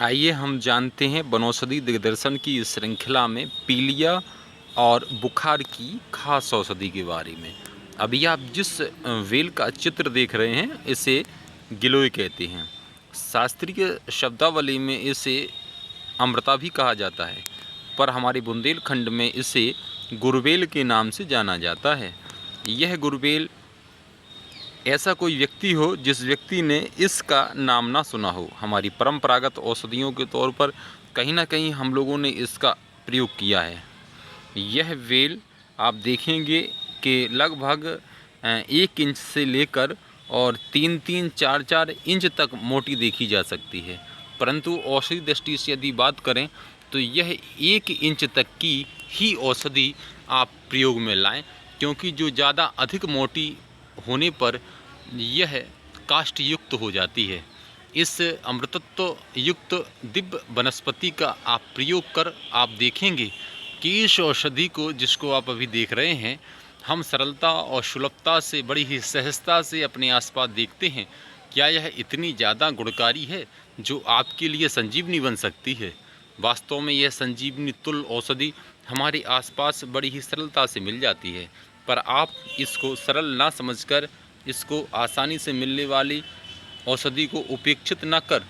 आइए हम जानते हैं वनौषधि दिग्दर्शन की इस श्रृंखला में पीलिया और बुखार की खास औषधि के बारे में। अभी आप जिस वेल का चित्र देख रहे हैं इसे गिलोय कहते हैं। शास्त्रीय शब्दावली में इसे अमृता भी कहा जाता है, पर हमारे बुंदेलखंड में इसे गुरुवेल के नाम से जाना जाता है। यह गुरुवेल ऐसा कोई व्यक्ति हो जिस व्यक्ति ने इसका नाम ना सुना हो। हमारी परंपरागत औषधियों के तौर पर कहीं ना कहीं हम लोगों ने इसका प्रयोग किया है। यह वेल आप देखेंगे कि लगभग 1 इंच से लेकर और 3-3, 4-4 इंच तक मोटी देखी जा सकती है, परंतु औषधि दृष्टि से यदि बात करें तो यह 1 इंच तक की ही औषधि आप प्रयोग में लाएं, क्योंकि जो ज़्यादा अधिक मोटी होने पर यह काष्ठ युक्त हो जाती है। इस अमृतत्व युक्त दिव्य वनस्पति का आप प्रयोग कर आप देखेंगे कि इस औषधि को, जिसको आप अभी देख रहे हैं, हम सरलता और सुलभता से, बड़ी ही सहजता से अपने आसपास देखते हैं। क्या यह इतनी ज़्यादा गुणकारी है जो आपके लिए संजीवनी बन सकती है? वास्तव में यह संजीवनी तुल्य औषधि हमारे आसपास बड़ी ही सरलता से मिल जाती है, पर आप इसको सरल ना समझकर इसको आसानी से मिलने वाली औषधि को उपेक्षित न कर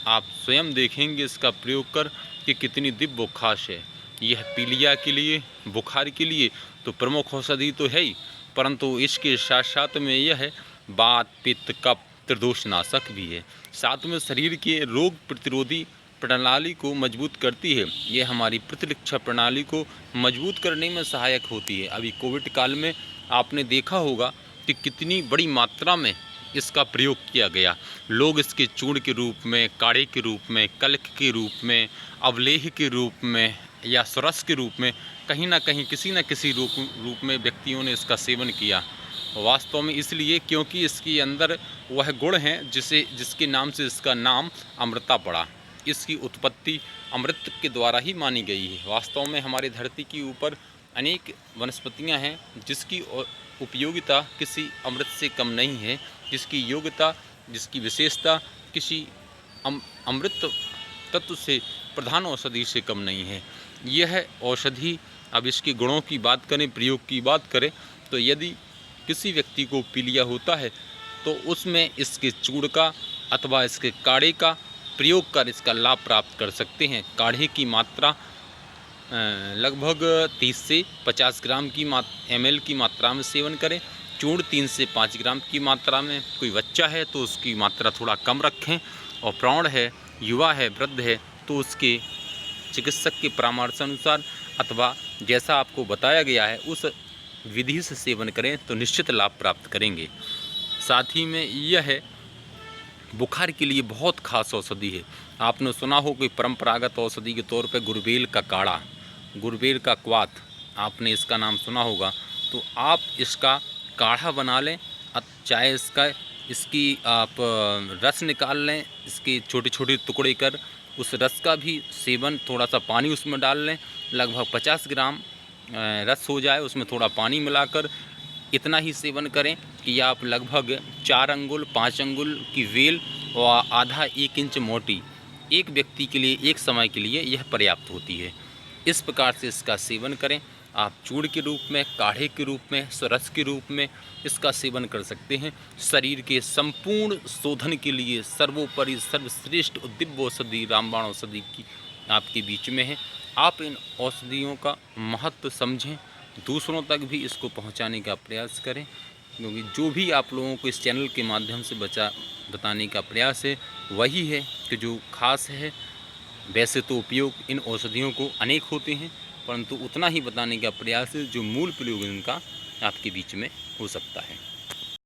आप स्वयं देखेंगे इसका प्रयोग कर कि कितनी दिव्य खास है। यह पीलिया के लिए, बुखार के लिए तो प्रमुख औषधि तो है ही, परंतु इसके साथ साथ में यह वात, पित्त, कफ, त्रिदोषनाशक भी है। साथ में शरीर के रोग प्रतिरोधी प्रणाली को मजबूत करती है। ये हमारी प्रतिरक्षा प्रणाली को मजबूत करने में सहायक होती है। अभी कोविड काल में आपने देखा होगा कि कितनी बड़ी मात्रा में इसका प्रयोग किया गया। लोग इसके चूर्ण के रूप में, काढ़े के रूप में, कल्क के रूप में, अवलेह के रूप में या सरस के रूप में, कहीं ना कहीं किसी न किसी रूप में व्यक्तियों ने इसका सेवन किया। वास्तव में इसलिए क्योंकि इसके अंदर वह गुण हैं जिसके नाम से इसका नाम अमृता पड़ा। इसकी उत्पत्ति अमृत के द्वारा ही मानी गई है। वास्तव में हमारी धरती के ऊपर अनेक वनस्पतियां हैं जिसकी उपयोगिता किसी अमृत से कम नहीं है, जिसकी योग्यता, जिसकी विशेषता किसी अमृत तत्व से, प्रधान औषधि से कम नहीं है। यह औषधि, अब इसके गुणों की बात करें, प्रयोग की बात करें, तो यदि किसी व्यक्ति को पीलिया होता है तो उसमें इसके चूर्ण का अथवा इसके काढ़े का प्रयोग कर इसका लाभ प्राप्त कर सकते हैं। काढ़े की मात्रा लगभग 30 से 50 ग्राम की ml की मात्रा में सेवन करें। चूर्ण 3 से 5 ग्राम की मात्रा में। कोई बच्चा है तो उसकी मात्रा थोड़ा कम रखें, और प्रौढ़ है, युवा है, वृद्ध है तो उसके चिकित्सक के परामर्श अनुसार अथवा जैसा आपको बताया गया है उस विधि से सेवन करें तो निश्चित लाभ प्राप्त करेंगे। साथ ही में यह बुखार के लिए बहुत खास औषधि है। आपने सुना हो कि परंपरागत औषधि के तौर पर गुरुवेल का काढ़ा, गुरुवेल का क्वाथ, आपने इसका नाम सुना होगा। तो आप इसका काढ़ा बना लें, चाहे इसकी आप रस निकाल लें, इसके छोटे छोटे टुकड़े कर उस रस का भी सेवन, थोड़ा सा पानी उसमें डाल लें, लगभग 50 ग्राम रस हो जाए, उसमें थोड़ा पानी मिलाकर इतना ही सेवन करें कि आप लगभग 4 अंगुल 5 अंगुल की वेल और आधा 1 इंच मोटी एक व्यक्ति के लिए, एक समय के लिए यह पर्याप्त होती है। इस प्रकार से इसका सेवन करें। आप चूर्ण के रूप में, काढ़े के रूप में, रस के रूप में इसका सेवन कर सकते हैं। शरीर के संपूर्ण शोधन के लिए सर्वोपरि सर्वश्रेष्ठ दिव्य औषधि रामबाण औषधि की आपके बीच में है। आप इन औषधियों का महत्व समझें, दूसरों तक भी इसको पहुंचाने का प्रयास करें, क्योंकि जो भी आप लोगों को इस चैनल के माध्यम से बताने का प्रयास है वही है कि जो खास है। वैसे तो उपयोग इन औषधियों को अनेक होते हैं, परंतु उतना ही बताने का प्रयास है जो मूल प्रयोग इनका आपके बीच में हो सकता है।